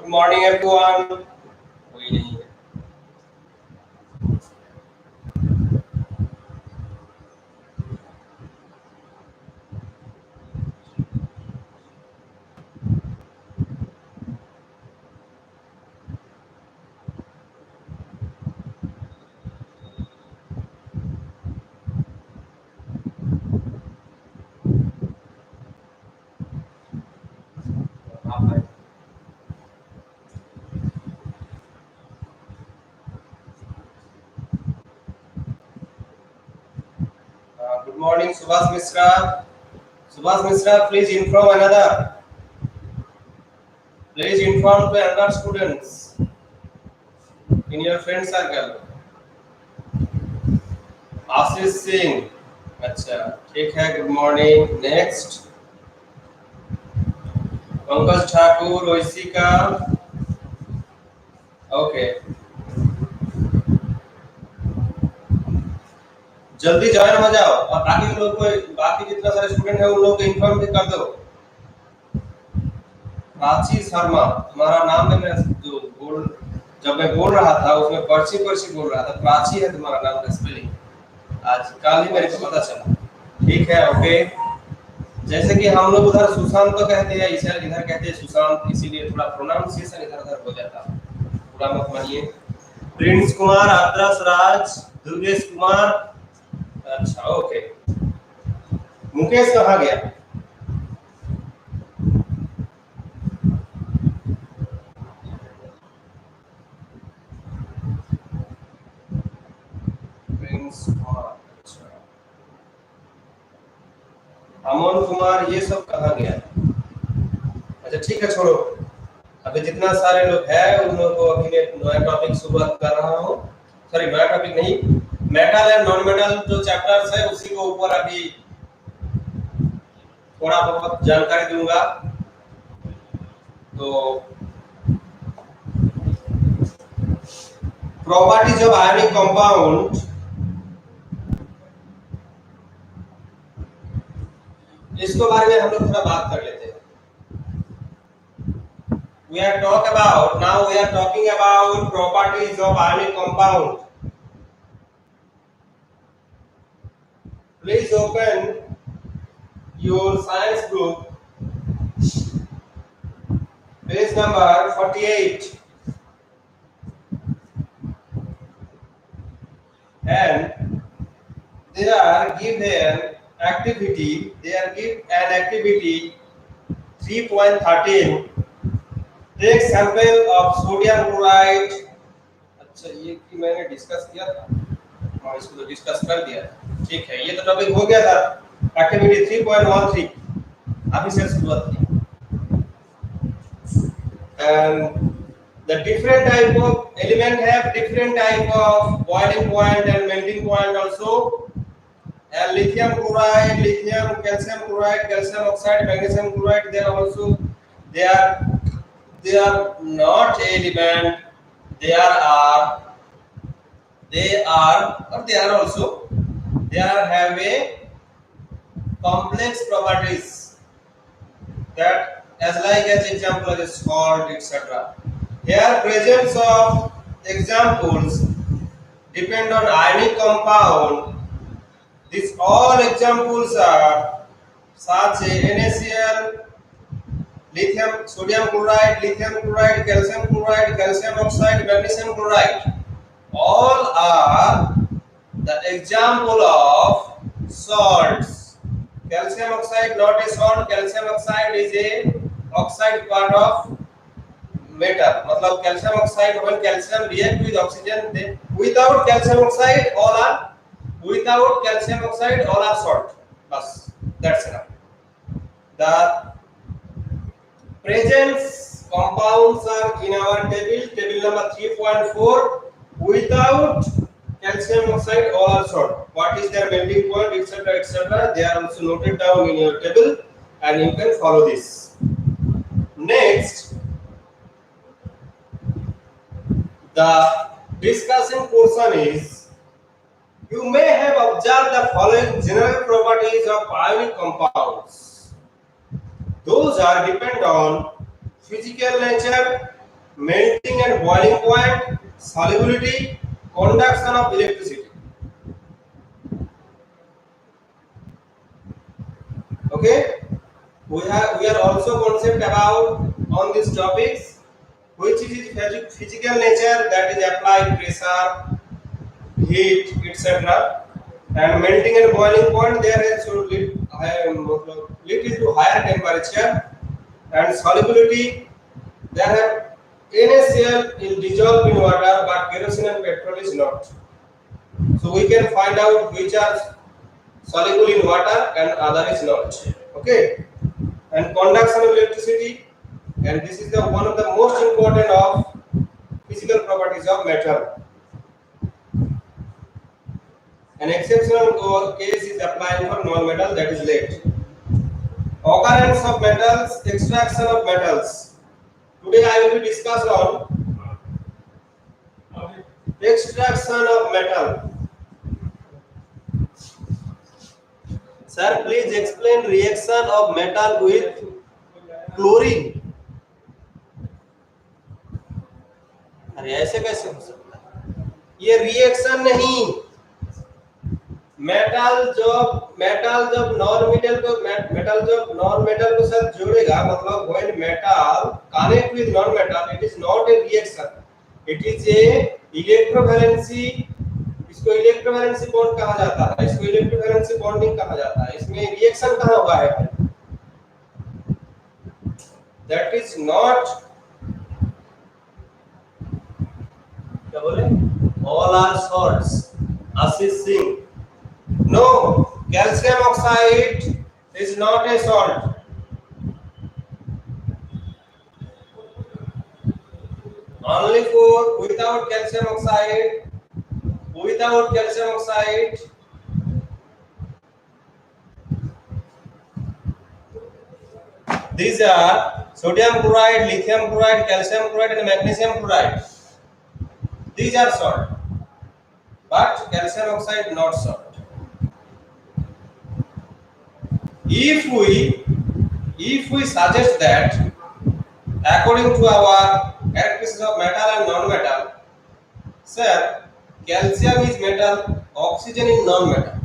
Good morning everyone. कोई नहीं है। Good morning Subhash Mishra. Subhash Mishra, please inform another. Please inform to another students in your friend circle. Ashish Singh, अच्छा ठीक है, good morning. Next Pankaj Thakur, Oishika, okay. जल्दी ज्वाइन हो जाओ और बाकी लोग को, बाकी जितना सारे स्टूडेंट है उन लोगों को इन्फॉर्म भी कर दो। प्राची शर्मा, तुम्हारा नाम में मैं जो बोल जब मैं बोल रहा था उसमें पर्ची पर्ची बोल रहा था, प्राची है तुम्हारा नाम का स्पेलिंग, आज कल ही मेरे को पता चला। ठीक है, ओके। जैसे कि हम लोग उधर सुशांत तो कहते हैं, इधर कहते हैं सुशांत, इसीलिए थोड़ा प्रोनाउंसिएशन इधर उधर हो जाता है, पूरा मत मानिए। प्रिंस कुमार, आदर्श राज, दुर्गेश कुमार, अच्छा ओके। मुकेश कहाँ गया? प्रिंस कुमार, अच्छा। अमन कुमार, ये सब कहाँ गया? अच्छा ठीक है, छोड़ो। अभी जितना सारे लोग हैं उन लोगों को अभी मैं नया टॉपिक शुरुआत कर रहा हूँ। सॉरी, नया टॉपिक नहीं, मेटल एंड नॉन मेटल जो चैप्टर्स है उसी को ऊपर अभी थोड़ा बहुत जानकारी दूंगा। तो प्रॉपर्टीज ऑफ आयनिक कंपाउंड, इसके बारे में हम लोग थोड़ा बात कर लेते हैं। We are talking about properties of ionic compound. Please open your science book, page number 48, and they are given activity. They are give an activity 3.13. Take sample of sodium chloride. अच्छा, ये कि मैंने डिस्कस किया था, हाँ इसको तो discuss कर दिया। ठीक है, ये तो टॉपिक हो गया था। एक्टिविटी 3.13 अभी से शुरुआत की। And the different type of element have different type of boiling point and melting point also. And lithium chloride, lithium, calcium chloride, calcium oxide, magnesium chloride, they are also they are not element, they are also they are have a complex properties that as example is salt, etc. Here presence of examples depend on ionic compound. These all examples are such as NaCl, lithium, sodium chloride, calcium chloride, calcium oxide, magnesium chloride. All are the example of salts. Calcium oxide not a salt. Calcium oxide is a oxide part of metal. मतलब calcium oxide, when calcium react with oxygen, then without calcium oxide all are salt. Bas, that's enough. The presence compounds are in our table number 3.4. Without calcium oxide all are salt. What is their melting point, etc., etc., they are also noted down in your table and you can follow this. Next, the discussion portion is, you may have observed the following general properties of ionic compounds. Those are depend on physical nature, melting and boiling point, solubility, conduction of electricity. Okay, we are also concept about on these topics, which is physical nature, that is applied pressure, heat, etc. And melting and boiling point, there is lead to higher temperature. And solubility, they have NaCl is dissolved in water, but kerosene and petrol is not. So we can find out which are soluble in water and other is not. Okay. And conduction of electricity, and this is the one of the most important of physical properties of metal. An exceptional case is applying for non-metal, that is lead. Occurrence of metals, extraction of metals. Today I will be discussed on extraction of metal. Sir, please explain reaction of metal with chlorine. अरे ऐसे कैसे हो सकता है? ये reaction नहीं, metal जब non metal को साथ जोड़ेगा, मतलब when metal connect with non metal, it is not a reaction, it is a electrovalency. इसको इलेक्ट्रोवैलेंसी बॉन्ड कहा जाता है, इसको इलेक्ट्रोवैलेंसी बॉन्डिंग कहा जाता है। इसमें रिएक्शन कहां हुआ है? दैट इज नॉट, क्या बोले, all are salts. Ashish Singh, no, calcium oxide is not a salt. Only for without calcium oxide, these are sodium chloride, lithium chloride, calcium chloride and magnesium chloride. These are salt, but calcium oxide not salt. If we suggest that according to our characteristics of metal and non-metal, sir, calcium is metal, oxygen is non-metal.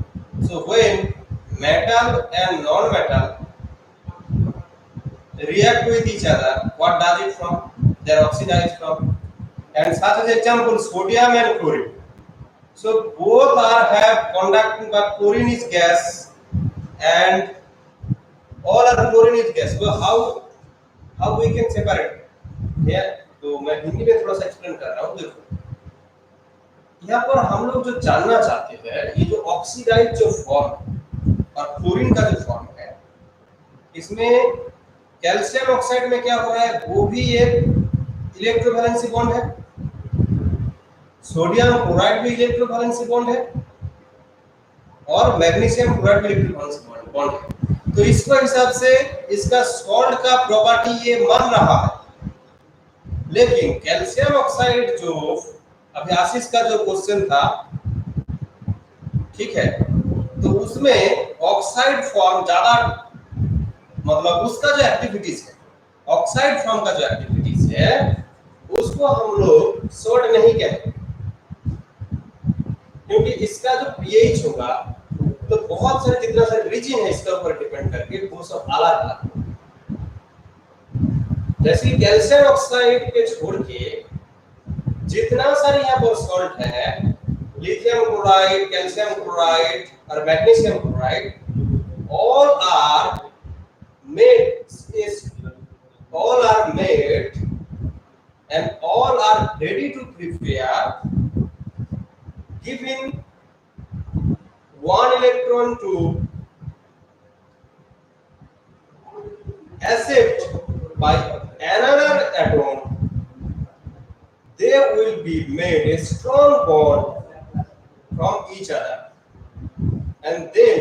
So when metal and non-metal react with each other, what does it from? They are oxidized from. And such as example, sodium and chlorine. So both have conducting, but chlorine is gas and all are chlorine is gas. So how we can separate? Yeah, तो मैं हिंदी में थोड़ा सा explain कर रहा हूँ। देखो, यहाँ पर हम लोग जो जानना चाहते हैं, ये जो ऑक्सीडाइज जो फॉर्म और क्लोरीन का जो फॉर्म है, इसमें कैल्शियम ऑक्साइड में क्या हो रहा है? वो भी एक इलेक्ट्रोवैलेंसी बॉन्ड है, सोडियम क्लोराइड भी इलेक्ट्रोवैलेंसी बॉन्ड है, और मैग्नीशियम क्लोराइड भी इलेक्ट्रोवैलेंसी बॉन्ड है। तो इसके हिसाब से इसका सॉल्ट का प्रॉपर्टी ये मान रहा है। लेकिन कैल्शियम ऑक्साइड जो अभी आशीष का जो क्वेश्चन था, ठीक है, तो उसमें ऑक्साइड फॉर्म ज्यादा, मतलब उसका जो एक्टिविटीज है, ऑक्साइड फॉर्म का जो एक्टिविटीज है, उसको हम लोग सॉल्ट नहीं कहते, क्योंकि इसका जो पीएच होगा तो बहुत सारे जितना सारे रीजन है इसके ऊपर डिपेंड करके वो सब अलग अलग। जैसे कैल्शियम ऑक्साइड के छोड़ के जितना सारे यहाँ पर सॉल्ट है, लिथियम क्लोराइड, कैल्शियम क्लोराइड और magnesium chloride, all are made and all are ready to prepare, giving one electron to accept by another atom, they will be made a strong bond from each other, and then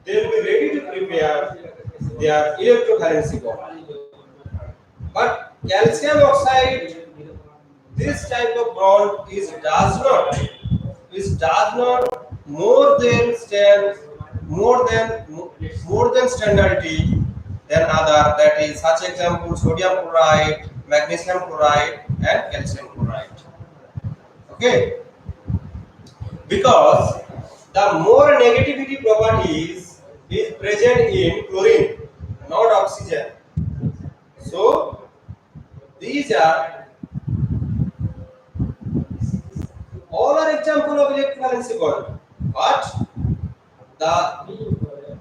they will be ready to prepare their electrovalency bond. But calcium oxide, this type of bond does not more than standardity than other, that is such example sodium chloride, magnesium chloride and calcium chloride. Okay, because the more negativity properties is present in chlorine, not oxygen. So these are all are example of electrovalency bond, but the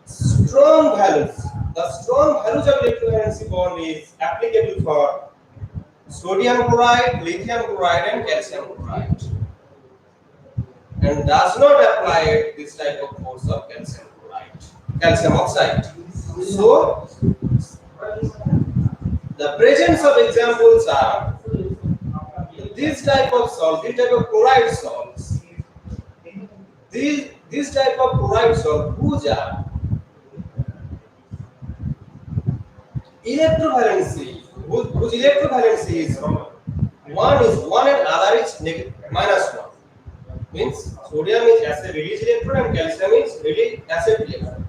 strong values of electrovalency bond is applicable for sodium chloride, lithium chloride, and calcium chloride, and does not apply this type of force of calcium chloride, calcium oxide. So the presence of examples are this type of salt, this type of chloride salts, this type of chloride salt, whose are electrovalency, whose electrovalency is one is one and other is minus one. Means sodium is acid release electron and calcium is release acid electron.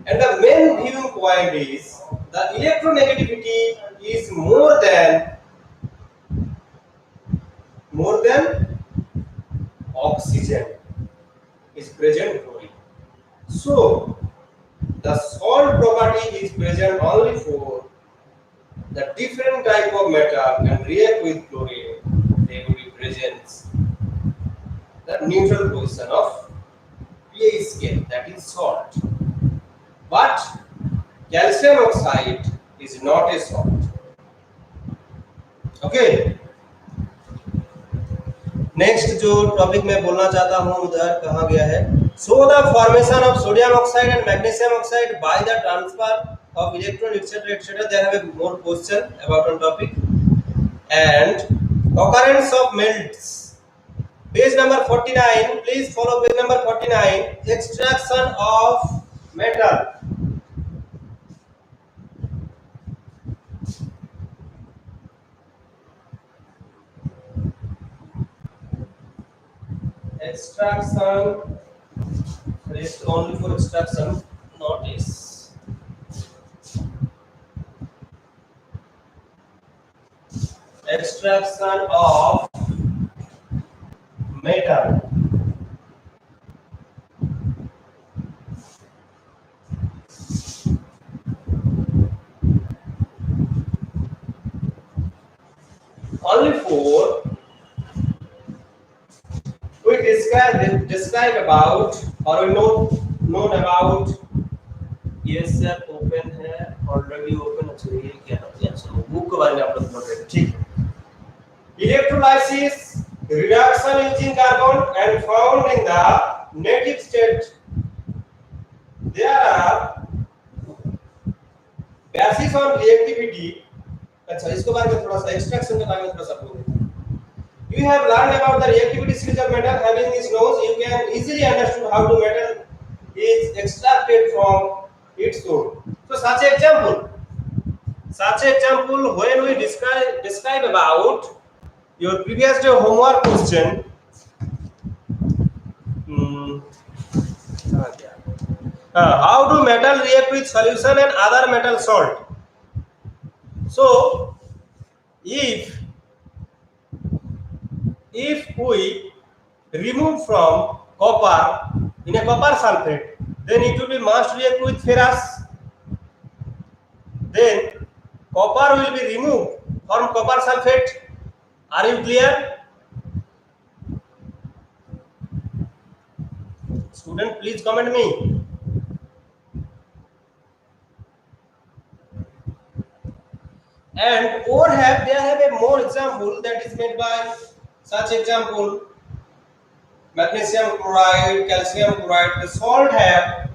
And the main viewing point is the electronegativity is more than oxygen is present in chlorine. So the salt property is present only for the different type of metal and react with chlorine. They will be present the neutral position of pH scale, that is salt. But calcium oxide is not a salt. Okay. Next जो topic मैं बोलना चाहता हूं उधर कहा गया है, so the formation of sodium oxide and magnesium oxide by the transfer of electron etc. They have a more question about one topic. And occurrence of melts, page number 49, please follow page number 49. Extraction of metal. Extraction, rest only for extraction, notice. Extraction of metal. Only for we describe about or we know about. Yes sir, open है, already open. अच्छा ये क्या है? अच्छा book के बारे में आप लोग बोल रहे हैं, ठीक है. Electrolysis, reduction using carbon and found in the native state. There are basis on reactivity. अच्छा इसके बारे में थोड़ा सा extraction के बारे में थोड़ा सा बोलेंगे. You have learned about the reactivity series of metal. Having this knowledge, you can easily understand how the metal is extracted from its ore. So such example when we describe about your previous day homework question, how do metal react with solution and other metal salt? So if we remove from copper in a copper sulfate, then it will be must react with ferrous. Then copper will be removed from copper sulfate. Are you clear? Student, please comment me. And or they have a more example that is made by such example. Magnesium chloride, calcium chloride,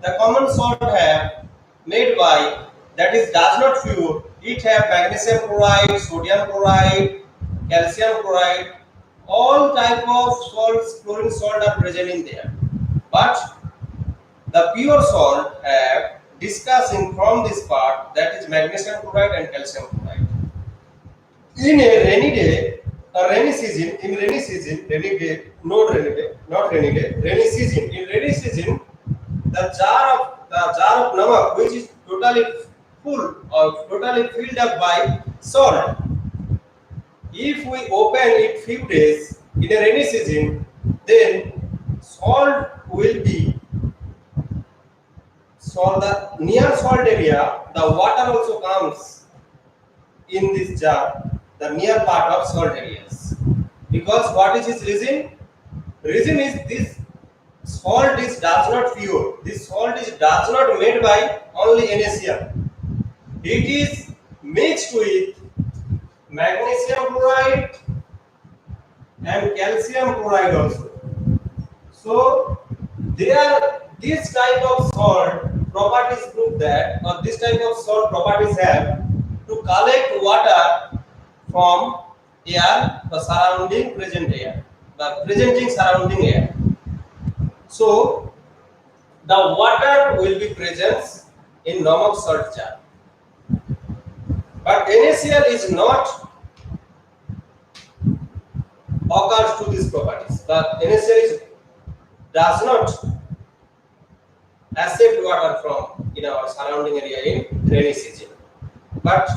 the common salt have made by, that is does not pure. It have magnesium chloride, sodium chloride, calcium chloride, all type of salts, chlorine salt are present in there. But the pure salt have discussing from this part, that is magnesium chloride and calcium chloride. In a rainy day, rainy season, rainy season, the jar of namak, which is totally full or totally filled up by salt, If we open it few days in a rainy season, then salt will be salt the near salt area. The water also comes in this jar, the near part of salt areas. Because what is its reason? Reason is this salt is does not pure. This salt is does not made by only NaCl. It is mixed with magnesium chloride and calcium chloride also. So there this type of salt properties prove that, or this type of salt properties have to collect water from air, the surrounding present air, the presenting surrounding air. So the water will be present in normal salt jar. But NaCl is not occurs to these properties. The NaCl is, does not accept water from in our surrounding area in rainy season. But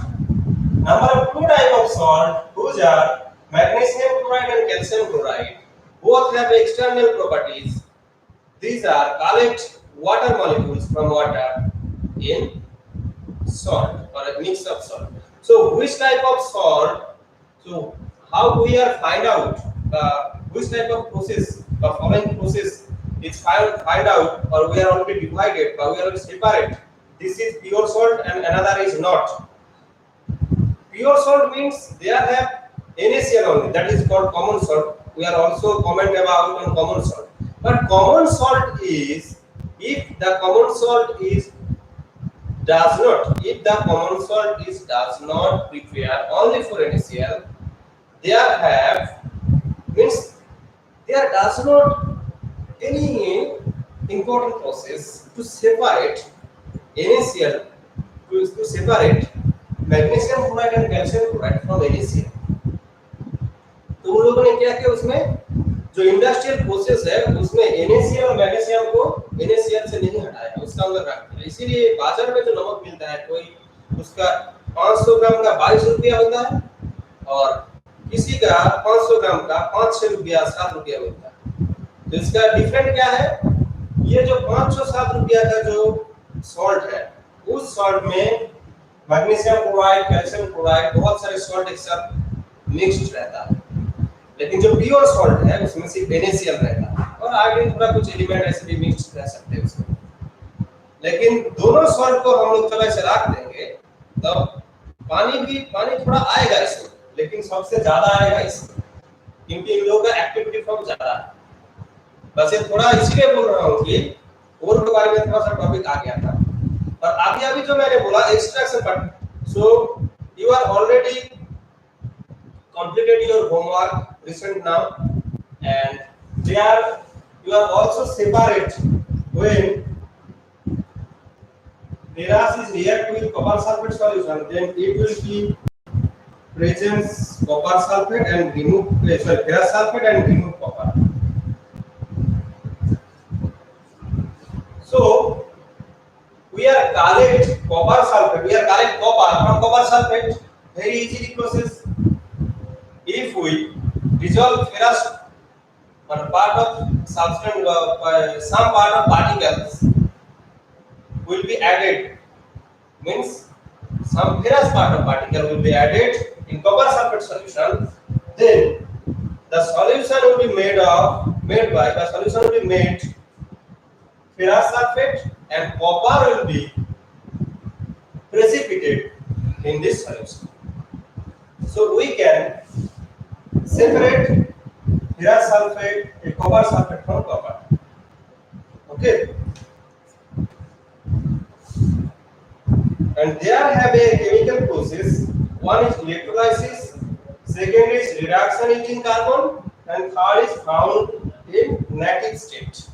number two type of salt, whose are magnesium chloride and calcium chloride, both have external properties. These are collect water molecules from water in salt or a mix of salt. So which type of salt? So how we are find out which type of process, the following process is find out, or we are already divided, or we are already separate. This is pure salt and another is not. Pure salt means they have NaCl only. That is called common salt. We are also comment about on common salt. But common salt is if the common salt is does not, if the common salt is does not prepare only for NaCl, there have means there does not any important process to separate NaCl, to separate magnesium chloride and calcium chloride from NaCl। तो उन लोगों ने क्या किया, उसमें जो industrial process है उसमें NaCl और मैग्नीशियम को NaCl से नहीं हटाया, उसका अंदर रख दिया। इसीलिए बाजार में जो नमक मिलता है कोई उसका 500 ग्राम का 22 रुपया होता है और किसी का 500 ग्राम का 5-6 रुपया 7 रुपया होता है। तो इसका डिफरेंट क्या है, ये जो 507 रुपया का जो सॉल्ट है उस सॉल्ट में मैग्नीशियम क्लोराइड, कैल्शियम क्लोराइड, बहुत सारे सॉल्ट एक साथ मिक्स्ड रहता है। लेकिन जो प्योर सॉल्ट है उसमें सिर्फ NaCl रहता है और आगे थोड़ा कुछ एलिमेंट ऐसे भी मिक्स्ड रह सकते हैं उसमें। लेकिन दोनों सॉल्ट को हम लोग चला से रख देंगे तो पानी थोड़ा आएगा इसमें, लेकिन सबसे ज्यादा आएगा इसमें क्योंकि इन लोगों का एक्टिविटी फॉर्म ज्यादा है। बस ये थोड़ा इसलिए बोल रहा हूँ कि और के बारे में थोड़ा सा टॉपिक आ गया था। और अभी जो मैंने बोला extraction part, so you are already completed your homework recent now, and there you are also separate when ferrous is react with copper sulfate solution, then it will be presence copper sulfate and remove ferrous sulfate and remove copper. So we are collect copper sulfate, we are collect copper from copper sulfate very easily process. If we dissolve ferrous on part of substance, some part of particles will be added, means some ferrous part of particle will be added in copper sulfate solution, then the solution will be made ferrous sulfate and copper will be precipitated in this solution. So we can separate ferrous sulfate and copper sulfate from copper. Okay. And there have a chemical process. One is electrolysis, second is reduction using carbon, and third is found in native state.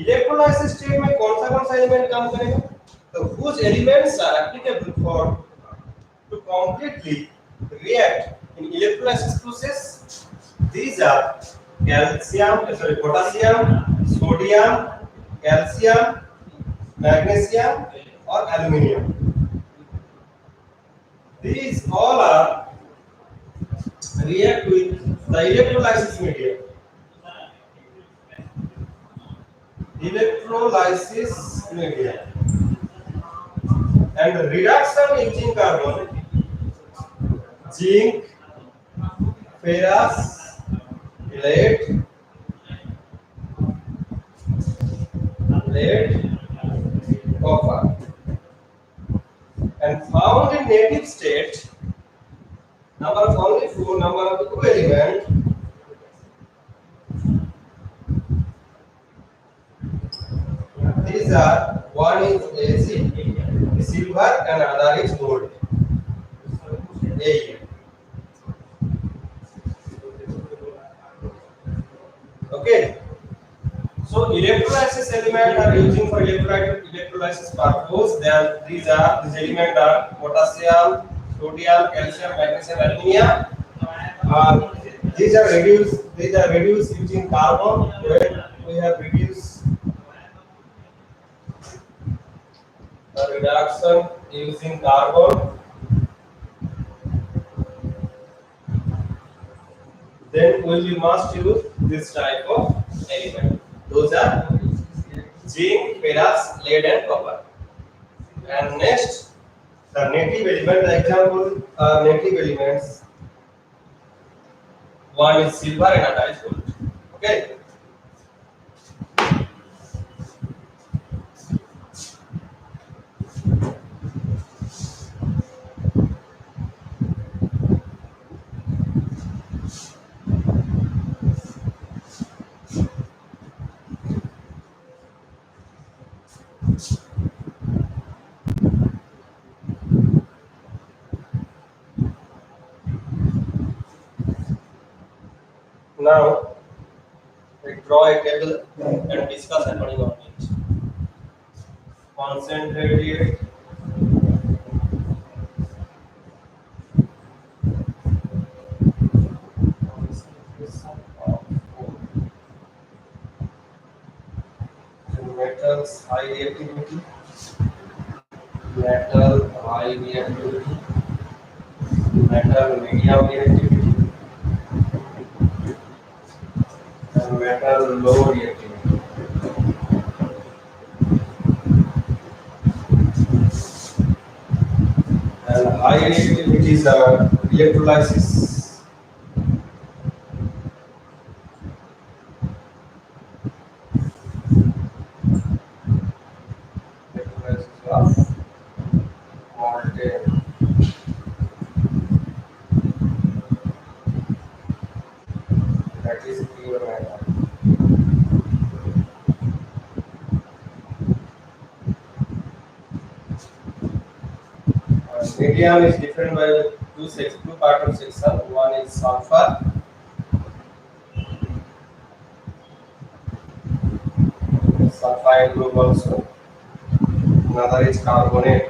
Electrolysis state में कौन सा element काम करेगा, तो whose elements are applicable for to completely react In electrolysis process, these are potassium, sodium, calcium, magnesium, or aluminium. These all are react with the electrolysis medium. Electrolysis medium and reduction in zinc carbon, zinc, ferrous, lead, lead, copper, and found in native state. Number of only four number of two element. These are one is Ag, silver, and another is gold. A. Okay. So electrolysis element are using for electrolysis purpose. Then these element are potassium, sodium, calcium, magnesium, aluminium. These are reduced. These are reduced using carbon. When we have reduced the reduction using carbon, then we must use this type of element. Those are zinc, ferrous, lead, and copper. And next, the native element. The example native elements. One is silver and another is gold. Okay. Now, we draw a table and discuss according on it. Concentrated metals high reactivity, metal high reactivity, metal medium reactivity, and metal low reactivity. And high reactivities are electrolysis. Electrolysis of molten that is pure metal. Medium is different by two part of section. One is sulfur, sulfide group also. Another is carbonate.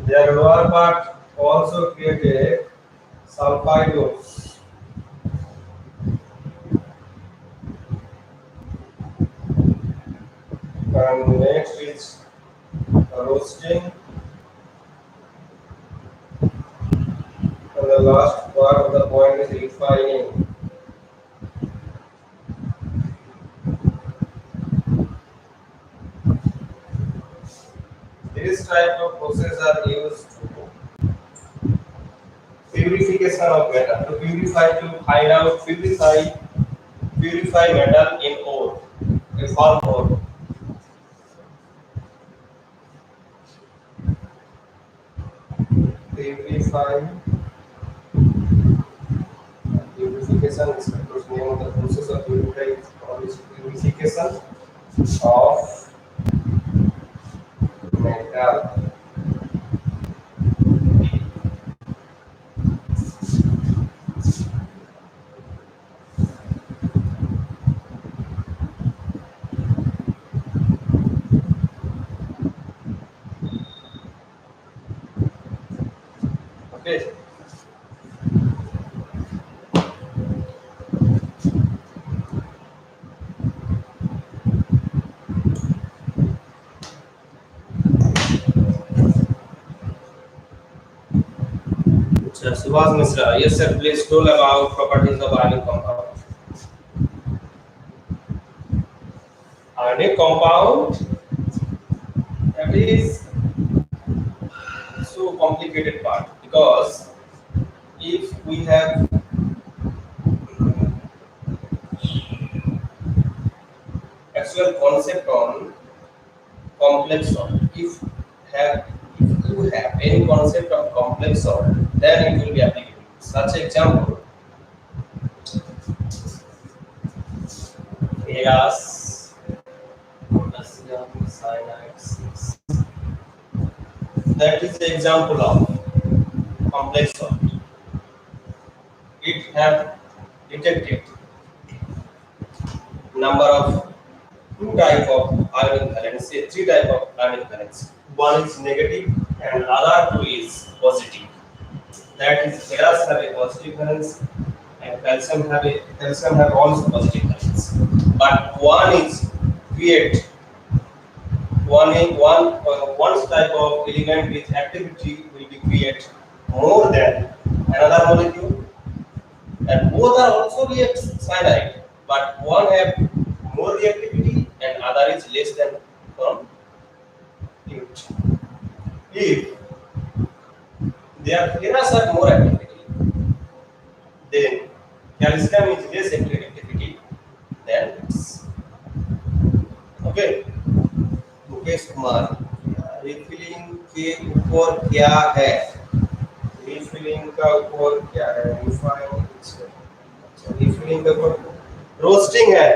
Their lower part also create a sulfide groups. And next is roasting. And the last part of the point is refining. This type of process are used to purification of metal. To purify, to find out, purify metal in ore, a form ore. Purify. Purification is the name of the process of purification of metal. Okay. Subhas Misra, yes sir, please tell about properties of ionic compound. Ionic compound, that is so complicated part, because if we have actual concept on complex salt, have if you have any concept of complex salt, then it will be applicable. Such example, ferrous, potassium cyanide 6. That is the example of complex salt. It have detected number of two type of ionic valence, say three type of ionic valence. One is negative and other two is positive. That is, ferrous have a positive valence and calcium have also positive valence. But one is create one type of element with activity will be create more than another molecule, and both are also react cyanide, but one have more reactivity and other is less than from it. If their ferrous are more activity, then calcium is less activity than its. Okay. Mukesh Kumar, refilling के ऊपर क्या है? Refilling का ऊपर क्या है? Refilling का ऊपर रोस्टिंग है।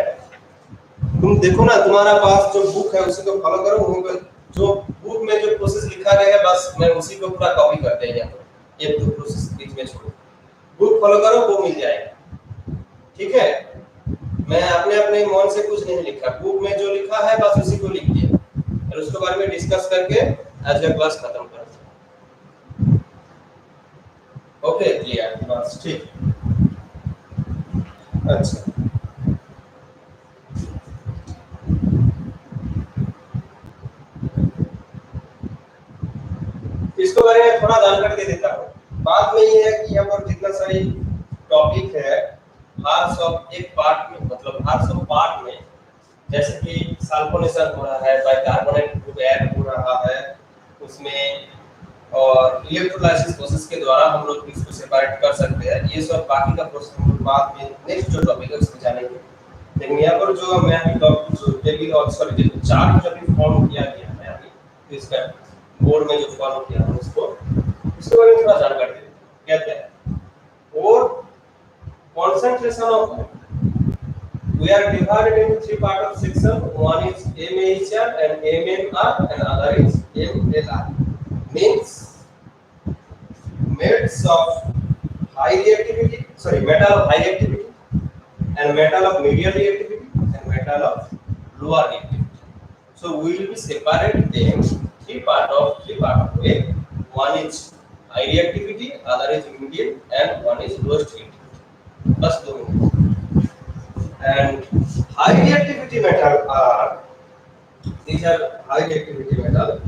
तुम देखो ना, तुम्हारा पास जो बुक है उसी को फॉलो करो। जो बुक में जो प्रोसेस लिखा गया है बस मैं उसी को पूरा कॉपी कर देंगे। एक दो प्रोसेस बीच में छोड़ो, बुक फॉलो करो, वो मिल जाएगा। ठीक है, मैं अपने अपने मन से कुछ नहीं लिखा, बुक में जो लिखा है बस उसी को लिख दिया और उसके बारे में डिस्कस करके आज का क्लास खत्म कर। ओके, क्लियर, बस ठीक। अच्छा, इसके बारे में थोड़ा जानकारी दे देता हूँ। बात में ये है कि यहाँ पर जितना सारी टॉपिक है, हर सब एक पार्ट में, मतलब हर सब पार्ट में, जैसे कि सल्फोनेशन हो रहा है, बाइकार्बोनेट ग्रुप ऐड हो रहा है उसमें, और इलेक्ट्रोलाइसिस प्रोसेस के द्वारा हम लोग इसको सेपरेट कर सकते हैं। ये सब बाकी का प्रोसेस हम लोग बाद में नेक्स्ट जो टॉपिक है उसमें जानेंगे। लेकिन यहाँ पर जो मैं अभी टॉपिक जो टेबल और सॉरी जो चार्ट जो अभी फॉर्म किया गया है अभी, तो इसका बोर्ड में जो फॉर्म किया है उसको इसके बारे में थोड़ा जानकारी देते हैं। क्या क्या है और concentration of, we are divided into three part of section. One is MHR and MMR and other is MLR. Means metal of high reactivity and metal of medium reactivity and metal of lower reactivity. So we will be separate them three part of way. One is high reactivity, other is medium, and one is lowest reactivity. Plus and high reactivity metal are, these are high reactivity metal.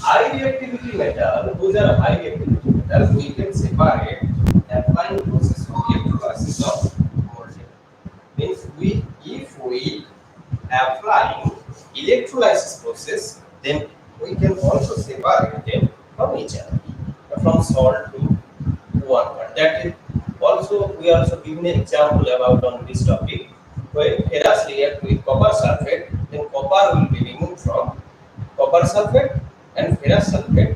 High reactivity metal, those are high reactivity metals. We can separate applying process of electrolysis of molten. Means if we applying electrolysis process, then we can also separate them from each other, from salt to water. That is also, we are also giving an example about on this topic. When ferrous react with copper sulfate, then copper will be removed from copper sulfate and ferrous sulfate.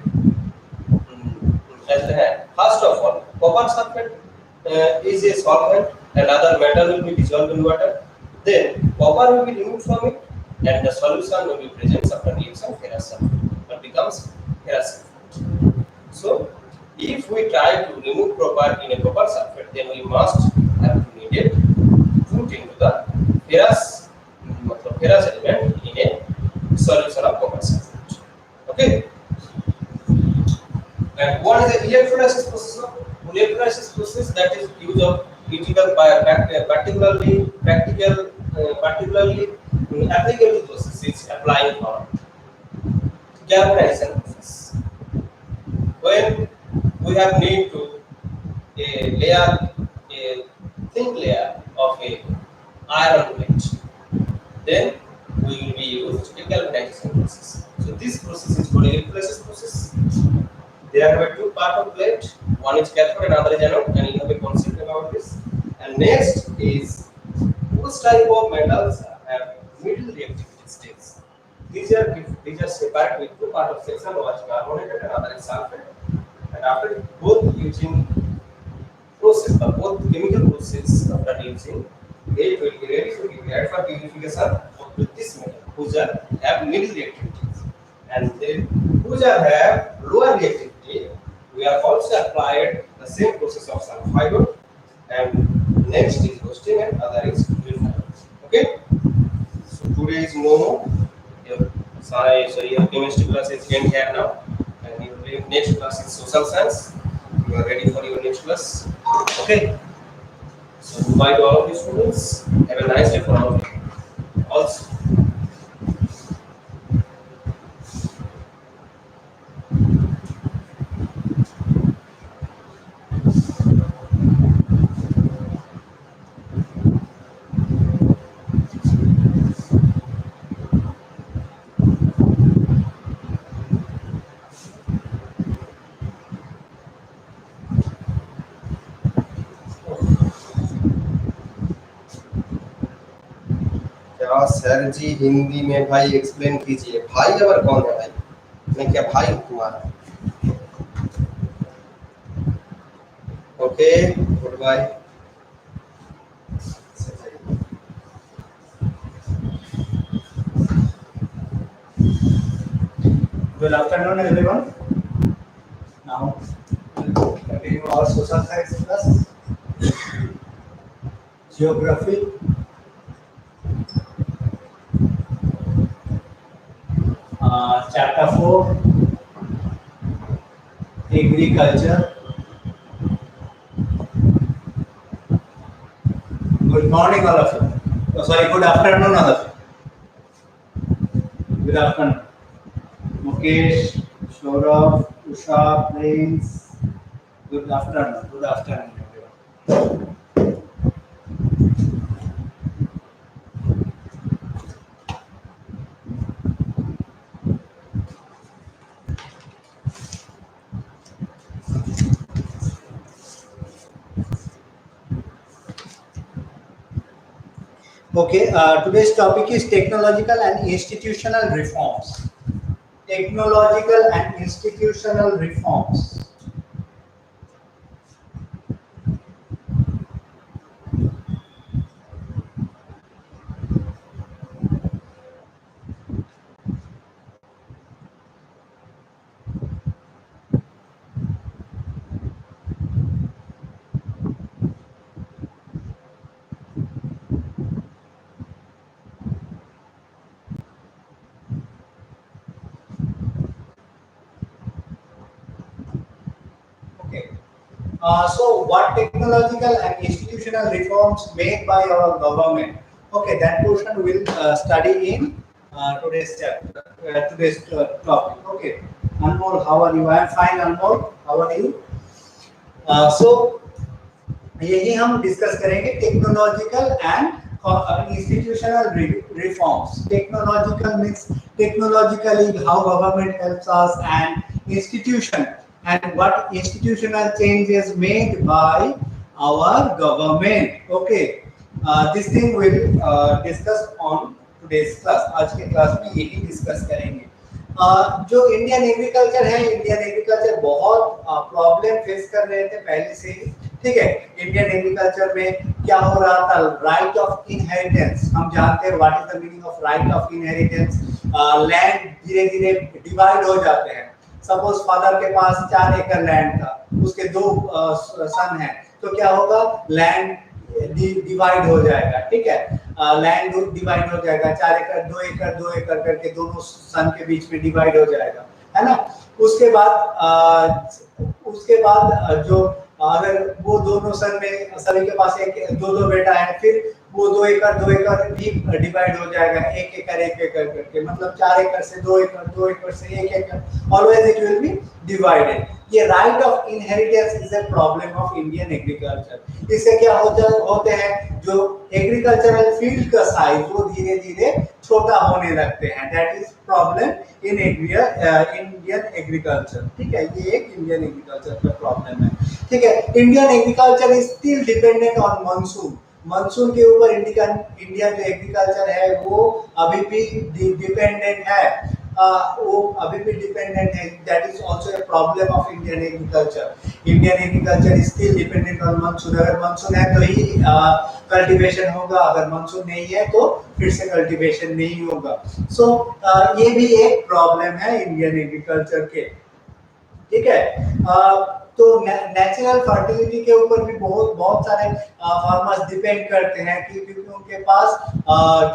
First of all, copper sulfate is a solvent and other metal will be dissolved in water. Then copper will be removed from it and the solution will be present after reaction ferrous sulfate. That becomes ferrous sulfate. So if we try to remove copper in a copper sulfate, then we must have to need it put into the ferrous element in a solution of copper sulfate. Okay. And what is the electrolysis process? Electrolysis process, that is use of critical particularly applicable process is applying for galvanization process. When we have need to a thin layer of a iron plate, then we will be used a galvanization process. So this process is called electrolysis process. There are two part of plate. One is cathode, another is anode, and you have a concept about this. And next is those type of metals have middle reactivity states. These are separate with two part of section. One is carbonate and another is sulfate. And after both using process, both chemical process after using, it will be ready to be required for purification of this metal, which are have middle reactivities, and then which are have lower reactivity. We are also applied the same process of sulfide, and next is roasting and other is purification. Okay, so today is no more. Your chemistry class is end here now, and your next class is social science. You are ready for your next class. Okay. So goodbye to all of you students. Have a nice day for all of you. Also. क्या sir जी हिंदी में भाई explain कीजिए। भाई अगर कौन है भाई? मैं क्या भाई हूँ तुम्हारा? Okay, good bye. Good afternoon, everyone. Now, we'll continue our social science class, geography, chapter 4, agriculture. Good morning, all of you. Oh, sorry, good afternoon, all of you. Good afternoon. Mukesh, Saurabh, Usha, Prince. Good afternoon. Good afternoon, everyone. Okay, today's topic is technological and institutional reforms. Technological and institutional reforms. So what technological and institutional reforms made by our government? Okay, that portion we'll study in today's chapter, today's topic. Okay, Anmol, how are you? I am fine, Anmol. How are you? So यही हम discuss करेंगे technological and institutional reforms. Technological means technologically how government helps us, and institution and what institutional changes made by our government. Okay, this thing will discuss on today's class. आज के class में यही discuss करेंगे. जो Indian agriculture है, Indian agriculture बहुत problem face कर रहे थे पहले से ही. ठीक है, इंडियन एग्रीकल्चर में क्या हो रहा था? Right of inheritance. हम जानते हैं what is the meaning of right of inheritance. Land धीरे धीरे डिवाइड हो जाते हैं. सपोज फादर के पास 4 एकड़ लैंड था, उसके 2 सन हैं, तो क्या होगा? लैंड डिवाइड हो जाएगा. ठीक है, लैंड डिवाइड हो जाएगा. 4 एकड़ 2 एकड़ 2 एकड़ करके दोनों सन के बीच में डिवाइड हो जाएगा. है ना। उसके बाद जो अगर वो दोनों सर में सभी के पास एक दो दो बेटा है, फिर वो 2 एकड़ भी डिवाइड हो जाएगा, 1 एकड़ करके, मतलब 4 एकड़ से 2 एकड़, 2 एकड़ से 1 एकड़, always it will be divided. ये right of inheritance is a problem of Indian agriculture. इससे क्या होते हैं, जो एग्रीकल्चरल फील्ड का साइज वो धीरे धीरे छोटा होने लगते हैं। That is problem in Indian agriculture. ठीक है, ये एक इंडियन एग्रीकल्चर का प्रॉब्लम है। ठीक है, Indian agriculture is still dependent on monsoon. Monsoon के ऊपर इंडिया जो एग्रीकल्चर है वो अभी भी डिपेंडेंट है। वो अभी भी डिपेंडेंट है। That is also a problem of Indian agriculture. Indian agriculture is still dependent on monsoon. अगर मानसून है तो ही कल्टीवेशन होगा, अगर मानसून नहीं है तो फिर से कल्टीवेशन नहीं होगा। सो ये भी एक प्रॉब्लम है इंडियन एग्रीकल्चर के। ठीक है, तो नेचुरल फर्टिलिटी के ऊपर भी बहुत सारे फार्मर्स डिपेंड करते हैं, क्योंकि उनके पास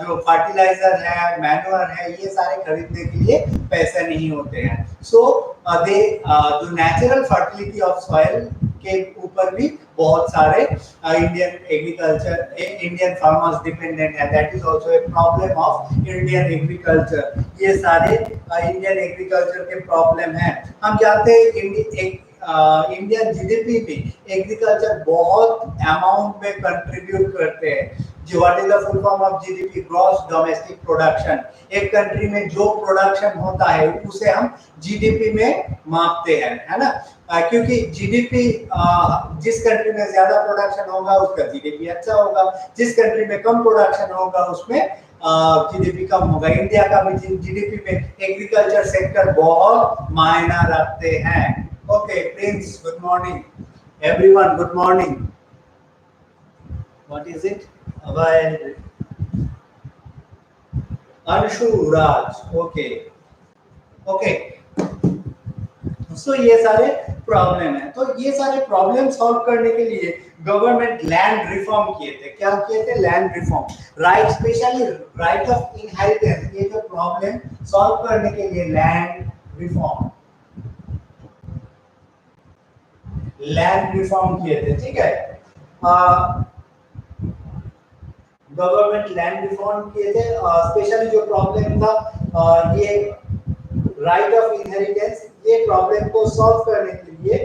जो फर्टिलाइजर है, मैन्योर है, ये सारे खरीदने के लिए पैसे नहीं होते हैं। सो दे जो नेचुरल फर्टिलिटी ऑफ सॉइल के ऊपर भी बहुत सारे इंडियन फार्मर्स डिपेंडेंट है। That is also a problem of Indian agriculture. ये सारे इंडियन एग्रीकल्चर के प्रॉब्लम है। हम जानते हैं इंडियन जीडीपी में एग्रीकल्चर बहुत अमाउंट में कंट्रीब्यूट करते हैं। जो what is the full form of GDP? Gross domestic production. एक कंट्री में जो प्रोडक्शन होता है उसे हम जीडीपी में मापते हैं, है ना। क्योंकि जीडीपी जिस कंट्री में ज्यादा प्रोडक्शन होगा उसका जीडीपी अच्छा होगा, जिस कंट्री में कम प्रोडक्शन होगा उसमें जीडीपी कम होगा। इंडिया का भी जीडीपी में एग्रीकल्चर सेक्टर बहुत मायना रखते हैं। Okay, Prince, good morning. Everyone, good morning. What is it? Abhay, Anshu, Raj. Okay. Okay. So ये सारे प्रॉब्लम है। तो ये सारे प्रॉब्लम सॉल्व करने के लिए गवर्नमेंट लैंड रिफॉर्म किए थे। क्या किए थे? Land reform. Right, specially right of inheritance, ये जो प्रॉब्लम सॉल्व करने के लिए लैंड रिफॉर्म किए थे। ठीक है, गवर्नमेंट लैंड रिफॉर्म किए थे। स्पेशली जो प्रॉब्लम था ये राइट ऑफ इनहेरिटेंस, ये प्रॉब्लम को सॉल्व करने के लिए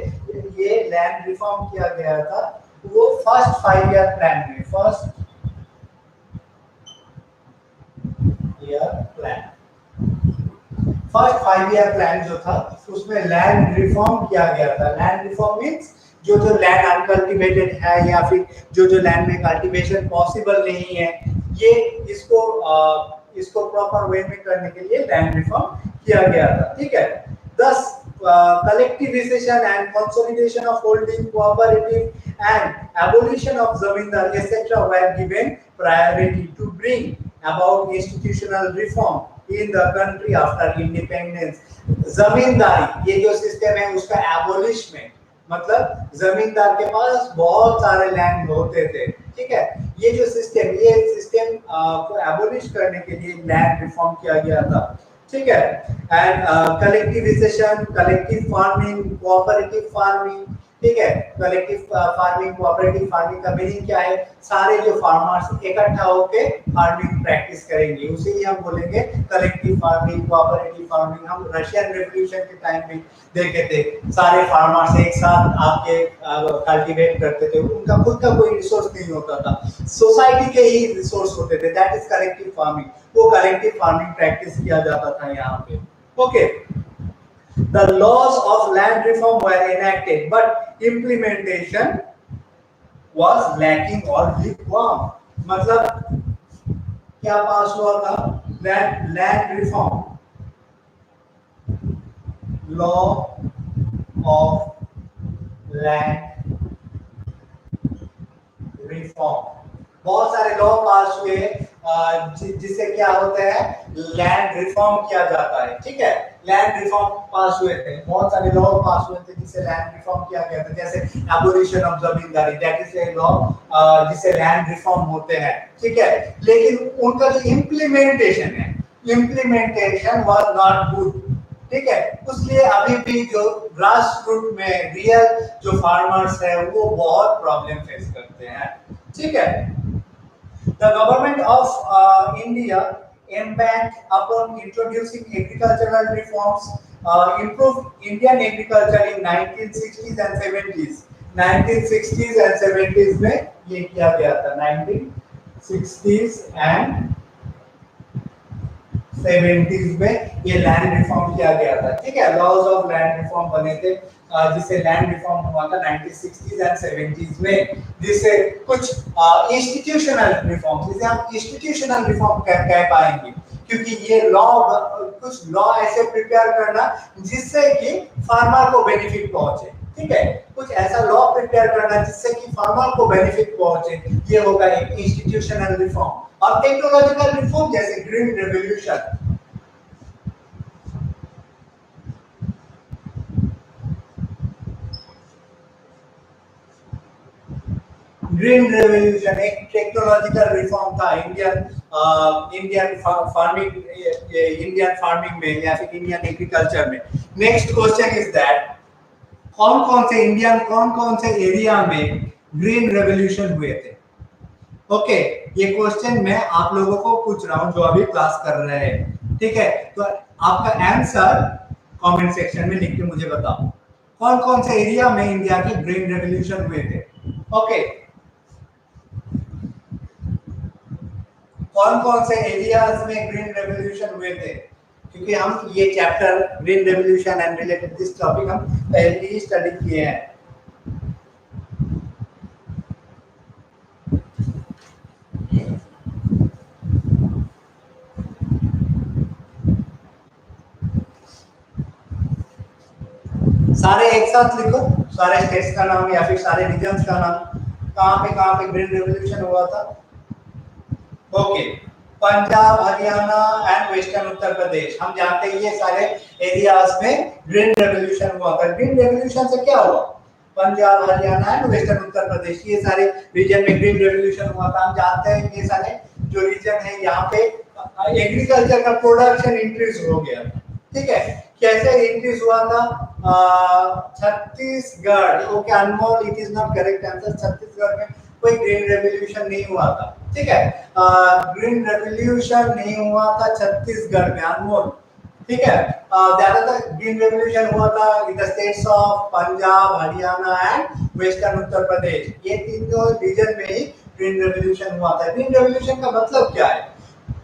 ये लैंड रिफॉर्म किया गया था। वो फर्स्ट 5 ईयर प्लान में, फर्स्ट 5 ईयर प्लान जो था उसमें लैंड रिफॉर्म किया गया था। लैंड रिफॉर्म मींस जो लैंड अनकल्टिवेटेड है या फिर जो लैंड में कल्टीवेशन पॉसिबल नहीं है, ये इसको प्रॉपर वे में करने के लिए लैंड रिफॉर्म किया गया था। ठीक है, 10 collectivization and consolidation of holding, cooperative and abolition of zamindar etc. were given priority to bring about institutional reform in the country after independence. जमींदारी, ये जो सिस्टम है उसका एबोलिशमेंट, मतलब जमींदार के पास बहुत सारे लैंड होते थे। ठीक है, ये सिस्टम को एबोलिश करने के लिए लैंड रिफॉर्म किया गया था। ठीक है, and collectivization, collective farming, cooperative farming. ठीक है, कलेक्टिव फार्मिंग, कोऑपरेटिव फार्मिंग का मीनिंग क्या है? सारे जो फार्मर्स इकट्ठा होकर फार्मिंग प्रैक्टिस करेंगे, उसे ही हम बोलेंगे कलेक्टिव फार्मिंग, कोऑपरेटिव फार्मिंग। हम रशियन रेवोल्यूशन के टाइम में देखे थे, सारे फार्मर्स एक साथ आके कल्टीवेट करते थे। उनका खुद का कोई रिसोर्स नहीं होता था, सोसाइटी के ही रिसोर्स होते थे। That is collective farming. वो कलेक्टिव फार्मिंग प्रैक्टिस किया जाता था यहाँ पे। Okay, the laws of land reform were enacted but implementation was lacking or lukewarm। मतलब क्या पास हुआ था? Land reform, law of land reform, बहुत सारे लॉ पास हुए जिससे क्या होता है? लैंड रिफॉर्म किया जाता है। ठीक है, लैंड रिफॉर्म पास हुए थे, बहुत सारे लॉ पास हुए थे जिससे लैंड रिफॉर्म किया गया था। जैसे abolition of zamindari, that is a law जिससे लैंड रिफॉर्म होते हैं। ठीक है, लेकिन उनका जो इम्प्लीमेंटेशन है, इम्प्लीमेंटेशन वाज नॉट गुड। ठीक है, इसलिए अभी भी जो ग्रास रूट में रियल जो फार्मर्स है वो बहुत प्रॉब्लम फेस करते हैं, ठीक है। The government of India embarked upon introducing agricultural reforms, improved Indian agriculture in 1960s and 70s. 1960s and 70s में ये किया गया था, 1960s and 70s में ये लैंड रिफॉर्म किया गया था, ठीक है। लॉज ऑफ लैंड रिफॉर्म बने थे, जिससे लैंड रिफॉर्म हुआ था 1960s एंड 70s में, जिससे कुछ इंस्टीट्यूशनल रिफॉर्म, जिसे हम इंस्टीट्यूशनल रिफॉर्म कह पाएंगे, क्योंकि ये लॉ, कुछ लॉ ऐसे प्रिपेयर करना जिससे कि फार्मर को बेनिफिट पहुंचे, ठीक है, कुछ ऐसा लॉ प्रिपेयर करना जिससे कि फार्मर को बेनिफिट पहुंचे, ये होगा एक इंस्टीट्यूशनल रिफॉर्म। और टेक्नोलॉजिकल रिफॉर्म जैसे ग्रीन रेवोल्यूशन, ग्रीन रेवोल्यूशन एक टेक्नोलॉजिकल रिफॉर्म था इंडियन फार्मिंग में या फिर इंडियन एग्रीकल्चर में। नेक्स्ट क्वेश्चन इज दैट कौन कौन से एरिया में ग्रीन रेवोल्यूशन हुए थे? ओके, ये क्वेश्चन मैं आप लोगों को पूछ रहा हूं जो अभी क्लास कर रहे हैं, ठीक है। तो आपका आंसर कमेंट सेक्शन में लिख के मुझे बताओ, कौन कौन से एरिया में इंडिया के ग्रीन रेवोल्यूशन हुए थे? ओके, कौन कौन से एरियाज में ग्रीन रेवोल्यूशन हुए थे? क्योंकि हम ये chapter green revolution and related this topic हम पहले ही स्टडी किए हैं। सारे एक साथ लिखो, सारे स्टेट्स का नाम या फिर सारे रीजन्स का नाम, कहां पे ग्रीन रेवोल्यूशन हुआ था। Okay, Punjab, Haryana and western Uttar Pradesh, हम जानते हैं ये सारे एरियाज में ग्रीन रेवोल्यूशन हुआ था। ग्रीन रेवोल्यूशन से क्या हुआ? पंजाब, हरियाणा एंड वेस्टर्न उत्तर प्रदेश, ये सारे रीजन में ग्रीन रेवोल्यूशन हुआ था। हम जानते हैं ये सारे जो रीजन है यहाँ पे एग्रीकल्चर का प्रोडक्शन इंक्रीज हो गया, ठीक है। कैसे इंक्रीज हुआ था? Chhattisgarh, okay Anmol, it is not correct answer. Chhattisgarh में कोई ग्रीन रेवोल्यूशन नहीं हुआ था, ठीक है। ग्रीन रेवोल्यूशन नहीं हुआ था छत्तीसगढ़ में, अनमोल, ठीक है। ज्यादातर ग्रीन रेवोल्यूशन हुआ था in the states of Punjab, Haryana and western Uttar Pradesh, ये तीनों रीजन में ही ग्रीन रेवोल्यूशन हुआ था। ग्रीन रेवोल्यूशन का मतलब क्या है?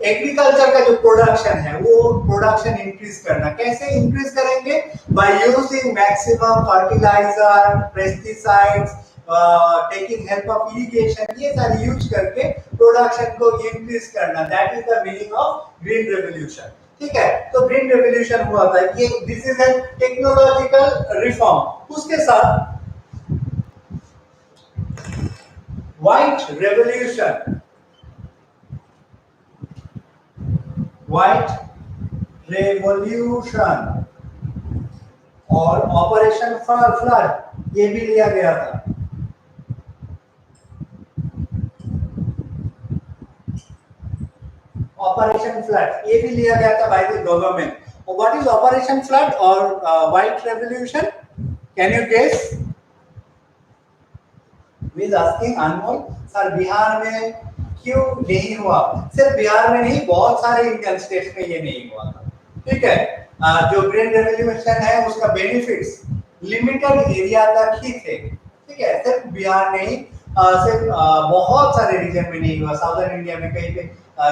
एग्रीकल्चर का जो प्रोडक्शन है वो प्रोडक्शन इंक्रीज करना। कैसे इंक्रीज करेंगे? By using maximum fertiliser, pesticides, taking help of irrigation, ये सारे यूज करके प्रोडक्शन को इंक्रीज करना, that is the meaning of green revolution, ठीक है। तो ग्रीन रेवोल्यूशन हुआ था, ये this is an technological reform. उसके साथ व्हाइट रेवोल्यूशन, व्हाइट रेवोल्यूशन और ऑपरेशन फ्लड ये भी लिया गया था। ऑपरेशन फ्लड ये भी लिया गया था by the government. What is operation flood और white revolution? Can you guess? We asking Anmol sir, Bihar में क्यों नहीं हुआ? सिर्फ बिहार में नहीं, बहुत सारे इंडियन स्टेट्स में ये नहीं हुआ था, ठीक है। जो ग्रीन रेवोल्यूशन है उसका बेनिफिट्स लिमिटेड एरिया तक ही थे, ठीक है। सिर्फ बिहार नहीं, सिर्फ बहुत सारे रीजन में नहीं हुआ, साउदर्न इंडिया में कहीं पे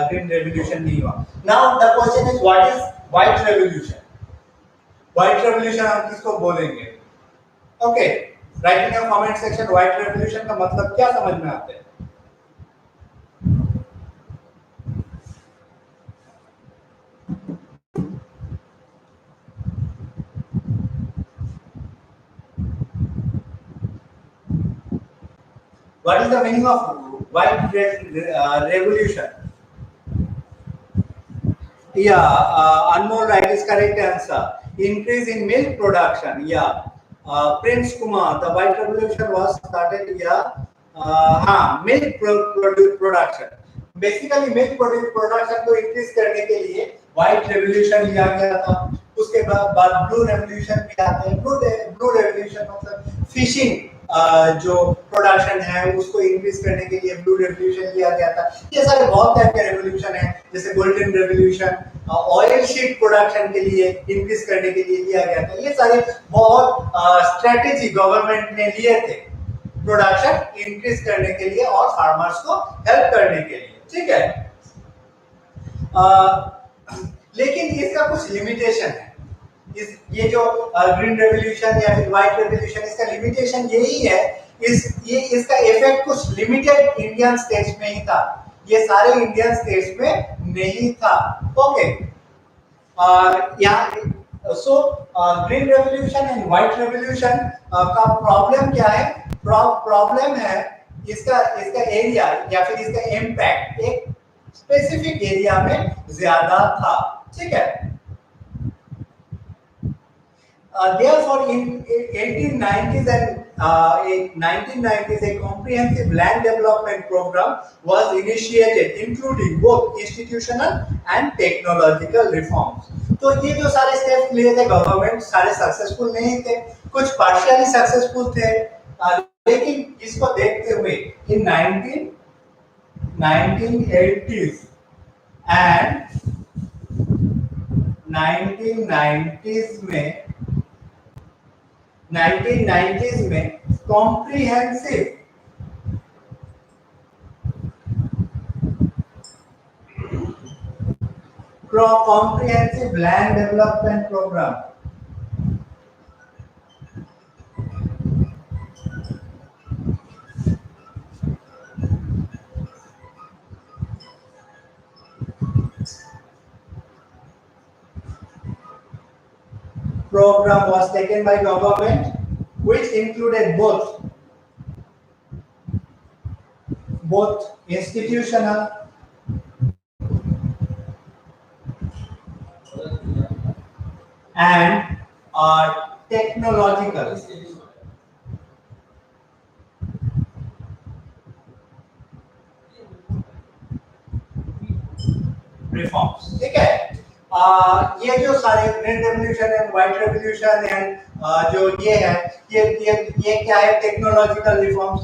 ग्रीन रेवोल्यूशन नहीं हुआ। Now the question is what is white revolution? White revolution हम किसको बोलेंगे? Okay, right in your comment section, white revolution का मतलब क्या समझ में आता है? What is the meaning of white revolution? Yeah, Anmol right is correct answer. Increase in milk production. Yeah, Prince Kumar, the white revolution was started. Yeah, milk production. Basically, milk production को increase करने के लिए white revolution लिया गया था, उसके बाद blue revolution भी आते हैं। ब्लू रेवोल्यूशन मतलब फिशिंग जो प्रोडक्शन है उसको इंक्रीज करने के लिए ब्लू रेवोल्यूशन लिया गया था। ये सारे बहुत टाइप के रेवोल्यूशन है, जैसे golden revolution oil sheet production के लिए इंक्रीज करने के लिए लिया गया था। ये सारे बहुत स्ट्रेटेजी गवर्नमेंट ने लिए थे प्रोडक्शन इंक्रीज करने के लिए और फार्मर्स को हेल्प करने के लिए, ठीक है। लेकिन इसका कुछ लिमिटेशन है। इस ये जो ग्रीन रेवोल्यूशन या फिर व्हाइट रेवोल्यूशन, इसका लिमिटेशन यही है, इसका इफेक्ट कुछ लिमिटेड इंडियन स्टेट्स में ही था, ये सारे इंडियन स्टेट्स में नहीं था। ओके, यहाँ so green revolution and white revolution का प्रॉब्लम क्या है? प्रॉब्लम है इसका इसका एरिया या फिर इसका इम्पैक्ट एक स्पेसिफिक एरिया में ज्यादा था, ठीक है। Therefore, in 1890s and 1990s, a comprehensive land development program was initiated, including both institutional and technological reforms. तो ये जो सारे स्टेप्स लिए थे गवर्नमेंट, सारे सक्सेसफुल नहीं थे, कुछ पार्शियली सक्सेसफुल थे, लेकिन इसको देखते हुए इन 1980s and 1990s में 1990s में comprehensive land development program was taken by government, which included both institutional and technological reforms, ठीक है। ये जो सारे green revolution and white revolution and जो ये है, ये क्या है? Technological reforms.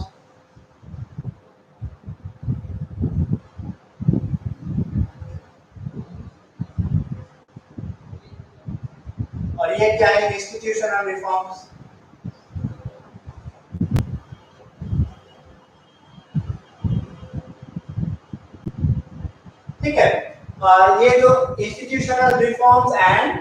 और ये क्या है? Institutional reforms. ठीक है। ये जो इंस्टीट्यूशनल रिफॉर्म्स एंड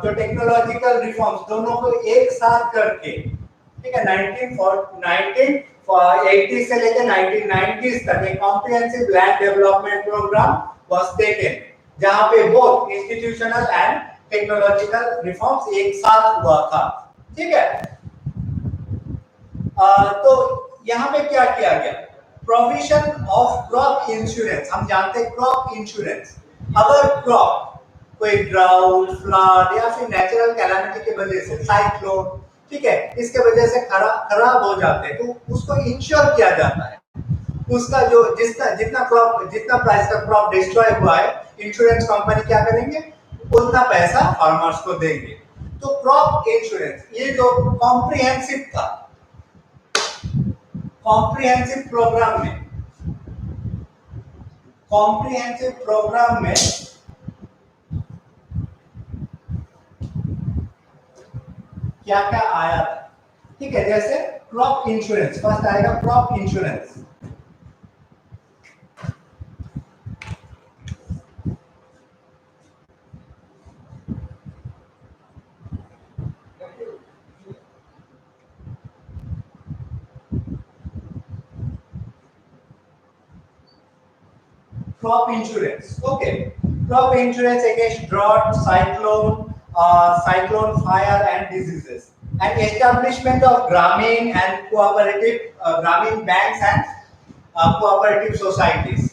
जो टेक्नोलॉजिकल रिफॉर्म्स, दोनों को एक साथ करके, ठीक है, 1980 से लेकर 1990s तक एक comprehensive land development program was taken, जहां पे both institutional and technological reforms एक साथ हुआ था, ठीक है। तो यहाँ पे क्या किया गया? Provision of crop insurance. हम जानते हैं क्रॉप इंश्योरेंस, अगर क्रॉप कोई ड्राउट, फ्लड या फिर नेचुरल कैलामिटी की वजह से, साइक्लोन, ठीक है, इसके वजह से खराब हो जाते हैं, तो उसको इंश्योर किया जाता है। उसका जो जितना प्राइस का क्रॉप डिस्ट्रॉय हुआ है, इंश्योरेंस कंपनी क्या करेंगे? उतना पैसा फार्मर्स को देंगे। तो क्रॉप इंश्योरेंस ये जो कॉम्प्रिहेंसिव था, कॉम्प्रिहेंसिव प्रोग्राम में क्या क्या आया था, ठीक है। जैसे क्रॉप इंश्योरेंस, फर्स्ट आएगा crop insurance. Crop insurance, okay. Crop insurance against drought, cyclone, fire, and diseases. And establishment of Grameen and cooperative Grameen banks and cooperative societies.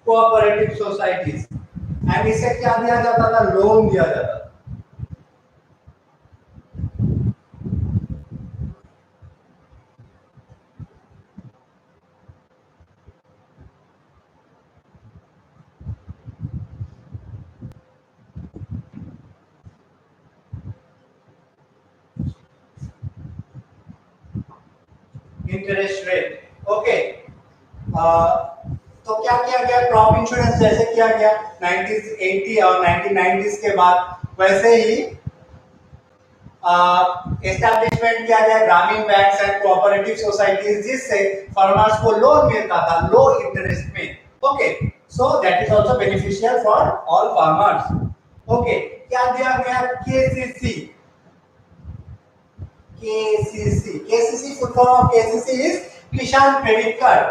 Cooperative societies, and इसे क्या दिया जाता था, लोन दिया जाता था। Interest rate, okay. तो क्या किया गया, क्रॉप इंश्योरेंस जैसे किया गया 1980 और 1990s के बाद, वैसे ही एस्टैब्लिशमेंट किया गया ग्रामीण बैंक्स एंड कोऑपरेटिव सोसाइटीज, जिससे फार्मर्स को लोन मिलता था लो इंटरेस्ट में। Okay, so that is also beneficial for all farmers. Okay, क्या दिया गया, KCC. KCC full form of KCC is किसान क्रेडिट कार्ड।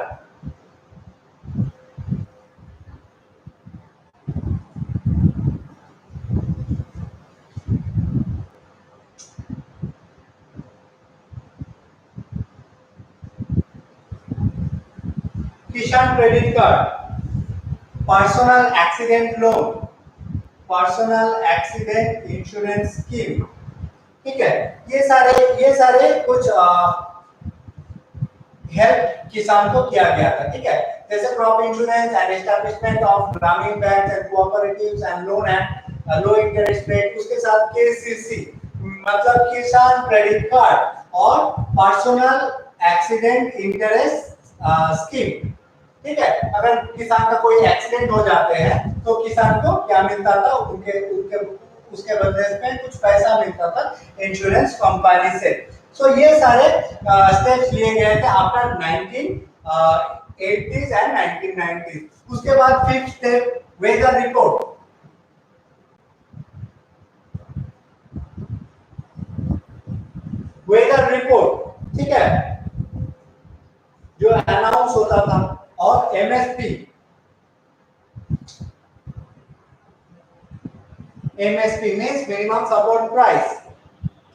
किसान credit card, personal accident loan, personal accident insurance scheme, ठीक है। ये सारे कुछ हेल्प किसान को किया गया था, ठीक है। जैसे crop insurance and establishment of Gramin banks and cooperatives and loan and low interest rate, उसके साथ केसीसी मतलब किसान क्रेडिट कार्ड और पर्सनल एक्सीडेंट इंटरेस्ट स्कीम, ठीक है। अगर किसान का कोई एक्सीडेंट हो जाते हैं तो किसान को क्या मिलता था, उनके उनके उसके बदले में कुछ पैसा मिलता था इंश्योरेंस कंपनी से। सो ये सारे स्टेप्स लिए गए थे आफ्टर 1980s एंड 1990s। उसके बाद fifth step, weather report. Weather report, ठीक है, जो अनाउंस होता था, और MSP. MSP means minimum support price,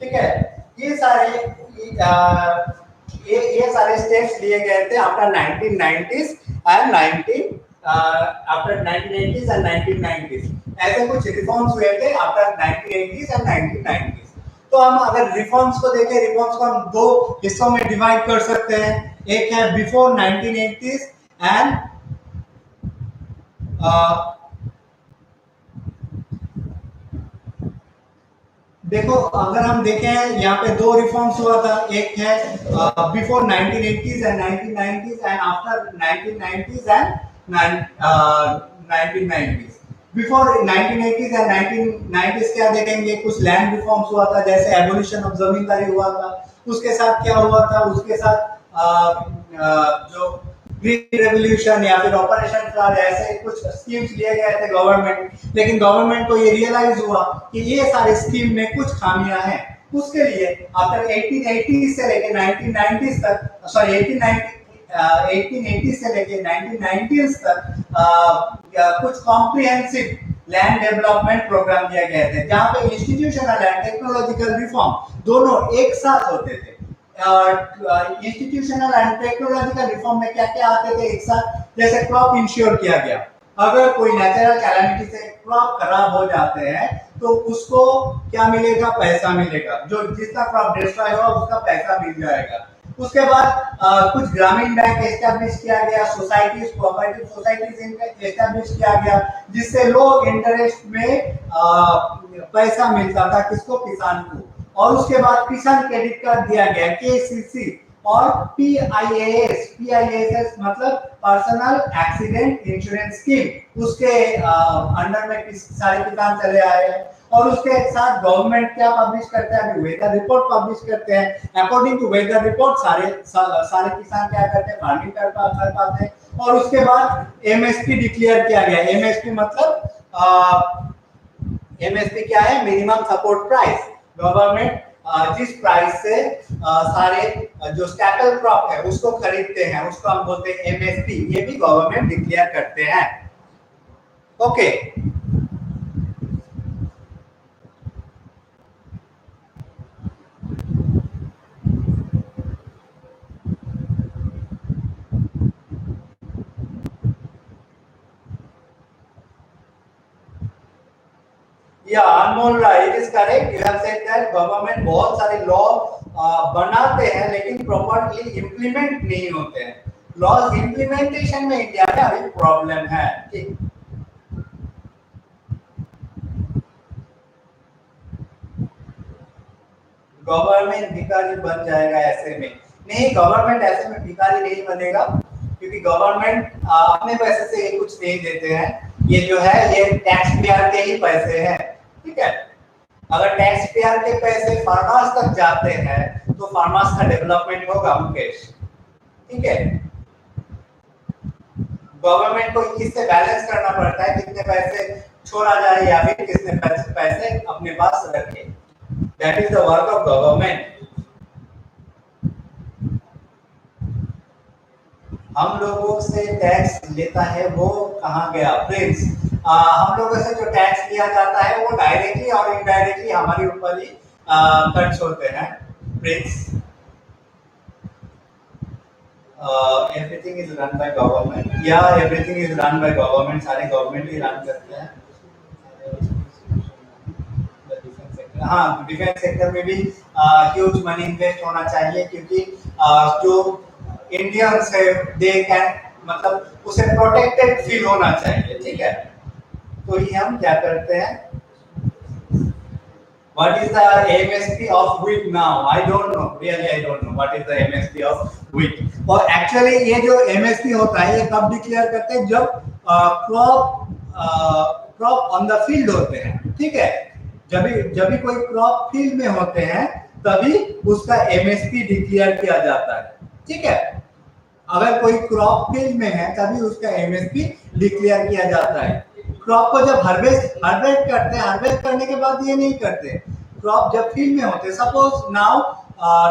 ठीक है। ये सारे ये सारे स्टेप्स लिए गए थे after 1990s and 19 after 1980s and 1990s। ऐसे कुछ रिफॉर्म्स हुए थे आफ्टर 1980s एंड 1990s। तो हम अगर रिफॉर्म्स को देखें, रिफॉर्म्स को हम दो हिस्सों में डिवाइड कर सकते हैं। एक है बिफोर 1980s एंड देखो, अगर हम देखें यहाँ पे दो रिफॉर्म्स हुआ था। एक है before 1980s and 1990s and after 1990s and 1990s। Before 1980s and 1990s क्या देखेंगे, कुछ लैंड रिफॉर्म्स हुआ था, जैसे एबोलिशन ऑफ जमींदारी हुआ था। उसके साथ क्या हुआ था, उसके साथ जो ग्रीन रेवोल्यूशन या फिर ऑपरेशन फ्लड, ऐसे कुछ स्कीम्स लिए गए थे गवर्नमेंट। लेकिन गवर्नमेंट को ये रियलाइज हुआ कि ये सारे स्कीम में कुछ खामियां हैं। उसके लिए आफ्टर 1880 से लेकर 1990 तक, सॉरी 1880 से लेकर 1990 तक कुछ कॉम्प्रिहेंसिव लैंड डेवलपमेंट प्रोग्राम दिए गए थे, जहां पे इंस्टीट्यूशनल एंड टेक्नोलॉजिकल रिफॉर्म दोनों एक साथ होते थे। इंस्टीट्यूशनल एंड टेक्नोलॉजिकल रिफॉर्म में क्या क्या आते थे एक साथ, जैसे क्रॉप इंश्योर किया गया। अगर कोई नेचुरल कैलामिटी से क्रॉप खराब हो जाते हैं तो उसको क्या मिलेगा, पैसा मिलेगा। जो जितना क्रॉप डिस्ट्रॉय हुआ उसका पैसा मिल जाएगा। उसके बाद कुछ ग्रामीण बैंक एस्टैब्लिश किया गया, सोसाइटीज, कोऑपरेटिव सोसाइटीज एस्टैब्लिश किया गया, जिससे लो इंटरेस्ट में पैसा मिलता था किसको, किसान को। और उसके बाद किसान क्रेडिट कार्ड दिया गया, केसीसी, और पीआईएएस मतलब पर्सनल एक्सीडेंट इंश्योरेंस स्कीम, उसके अंडर में सारे किसान चले आए हैं। और उसके साथ गवर्नमेंट क्या पब्लिश करते हैं, अभी वेदर रिपोर्ट पब्लिश करते हैं। अकॉर्डिंग टू वेदर रिपोर्ट सारे किसान क्या करते हैं, फार्मिंग कर पाते हैं। और उसके बाद एमएसपी डिक्लेयर किया गया। एमएसपी मतलब एमएसपी क्या है, मिनिमम सपोर्ट प्राइस। गवर्नमेंट जिस प्राइस से सारे जो स्टैपल क्रॉप है उसको खरीदते हैं, उसको हम बोलते हैं एमएसपी। ये भी गवर्नमेंट डिक्लेयर करते हैं। Okay, Anmol, it is correct, you have said that government बहुत सारे लॉ बनाते हैं लेकिन प्रॉपर्ली इंप्लीमेंट नहीं होते हैं। लॉज इंप्लीमेंटेशन में इंडिया में अभी प्रॉब्लम है। ठीक, गवर्नमेंट भिखारी बन जाएगा ऐसे में? नहीं, गवर्नमेंट ऐसे में भिखारी नहीं बनेगा, क्योंकि गवर्नमेंट अपने पैसे से ये कुछ नहीं देते हैं। ये जो है ये टैक्स पेयर के ही पैसे हैं। ठीक है, अगर टैक्स पेयर के पैसे फार्मर्स तक जाते हैं तो फार्मर्स का डेवलपमेंट होगा मुकेश। ठीक है, गवर्नमेंट को इससे बैलेंस करना पड़ता है, कितने पैसे छोड़ा जाए या फिर कितने पैसे अपने पास रखे। That is the work of government. हम लोगों से टैक्स लेता है वो कहाँ गया प्रिंस? हम लोगों से जो टैक्स लिया जाता है वो डायरेक्टली और इनडायरेक्टली हमारे ऊपर ही खर्च होते हैं prince. Everything is run by government, या everything is run by government, सारे गवर्नमेंट ही रन करते हैं। हाँ, डिफेंस सेक्टर में भी ह्यूज मनी इन्वेस्ट होना चाहिए, क्योंकि जो इंडियंस है दे कैन, मतलब उसे प्रोटेक्टेड फील होना चाहिए। ठीक है, तो ये हम क्या करते हैं, what is the MSP of wheat now? I don't know, really I don't know what is the MSP of wheat। और एक्चुअली ये जो MSP होता है ये कब डिक्लेयर करते हैं, जब क्रॉप ऑन द फील्ड होते हैं। ठीक है, जब भी कोई क्रॉप फील्ड में होते हैं तभी उसका MSP डिक्लेयर किया जाता है। ठीक है, अगर कोई क्रॉप फील्ड में है तभी उसका MSP डिक्लेयर किया जाता है। क्रॉप को जब हार्वेस्ट करते हैं, हार्वेस्ट करने के बाद ये नहीं करते। क्रॉप जब फील्ड में होते हैं, suppose now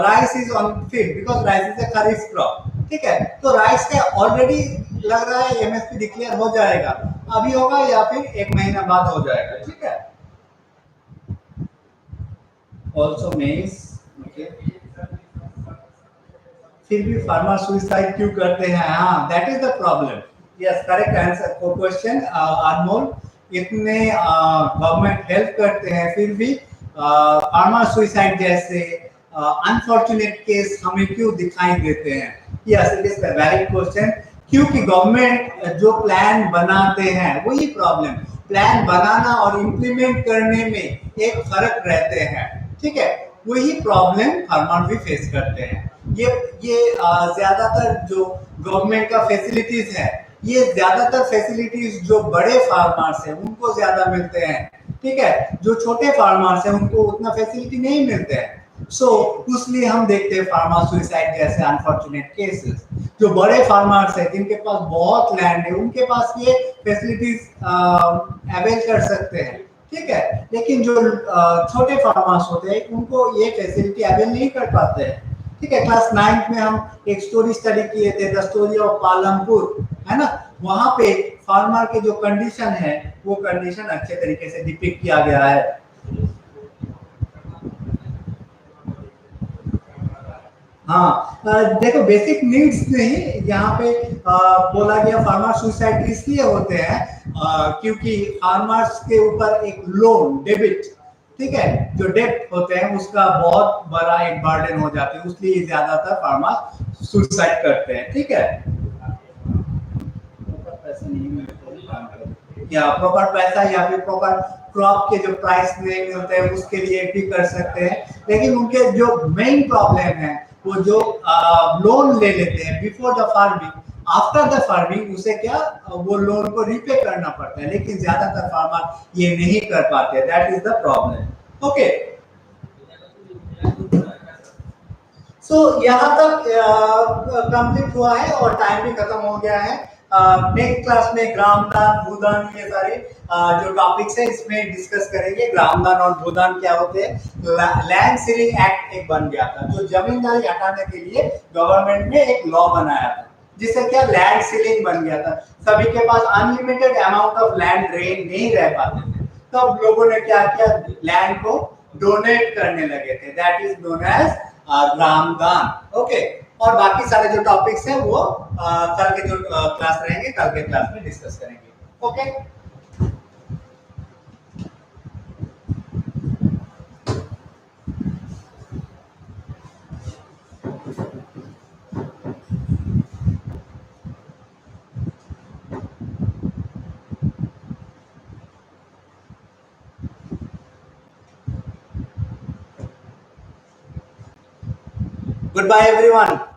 rice is on field, because rice is a kharif crop. ठीक है, तो राइस का ऑलरेडी लग रहा है MSP डिक्लेयर हो जाएगा, अभी होगा या फिर एक महीना बाद हो जाएगा। ठीक है, ऑल्सो मेज। फिर भी फार्मर सुसाइड क्यों करते हैं? हाँ, that is the problem. Yes, correct answer for question Anmol. इतने गवर्नमेंट हेल्प करते हैं फिर भी फार्मर सुसाइड जैसे अनफॉर्चुनेट केस हमें क्यों दिखाई देते हैं? Yes, it is a valid question. क्योंकि गवर्नमेंट जो प्लान बनाते हैं वही प्रॉब्लम, प्लान बनाना और इम्प्लीमेंट करने में एक फर्क रहते हैं। ठीक है, वही प्रॉब्लम फार्मर भी फेस करते हैं। ये ज्यादातर जो गवर्नमेंट का फैसिलिटीज है, ये ज्यादातर फैसिलिटीज जो बड़े फार्मर्स हैं उनको ज्यादा मिलते हैं। ठीक है, जो छोटे फार्मर्स हैं उनको उतना फैसिलिटी नहीं मिलते हैं। सो इसलिए हम देखते हैं फार्मर सुसाइड जैसे अनफॉर्चुनेट केसेस। जो बड़े फार्मर्स हैं जिनके पास बहुत लैंड है, उनके पास ये फैसिलिटीज अवेल कर सकते हैं। ठीक है, लेकिन जो छोटे फार्मर्स होते हैं उनको ये फैसिलिटी अवेल नहीं कर पाते हैं। ठीक है, क्लास 9th में हम एक स्टोरी स्टडी किए थे, द स्टोरी ऑफ पालमपुर, है ना। वहां पे फार्मर के जो कंडीशन है वो कंडीशन अच्छे तरीके से डिपिक्ट किया गया है। हाँ, देखो बेसिक नीड्स नहीं यहाँ पे बोला गया। फार्मर सुसाइड इसलिए होते हैं क्योंकि फार्मर्स के ऊपर एक लोन डेबिट, ठीक है, जो डेब्ट होते हैं उसका बहुत बड़ा एक बर्डन हो जाते हैं, इसलिए ज्यादातर फार्मर सुसाइड करते हैं। ठीक है, या प्रॉपर पैसा या फिर प्रॉपर क्रॉप के जो प्राइस नहीं मिलते हैं उसके लिए भी कर सकते हैं। लेकिन उनके जो मेन प्रॉब्लम है वो जो लोन ले लेते हैं before the farming, after the farming उसे क्या वो लोन को रीपे करना पड़ता है, लेकिन ज्यादातर फार्मर ये नहीं कर पाते। That is the problem. Okay, so यहाँ तक कंप्लीट हुआ है और टाइम भी खत्म हो गया है। नेक्स्ट क्लास में ग्रामदान, भूदान, ये सारे जो टॉपिक्स है इसमें डिस्कस करेंगे। ग्रामदान और भूदान क्या होते हैं। लैंड सीलिंग एक्ट एक बन गया था, जो जमींदारी हटाने के लिए गवर्नमेंट ने एक लॉ बनाया था, जिससे क्या लैंड सीलिंग बन गया था। सभी के पास अनलिमिटेड अमाउंट ऑफ लैंड नहीं रह पाते थे, तब लोगों ने क्या किया, लैंड को डोनेट करने लगे थे। That is known as Gramdan. Okay, और बाकी सारे जो टॉपिक्स हैं वो कल के जो क्लास रहेंगे कल के क्लास में डिस्कस करेंगे। ओके। Goodbye, everyone.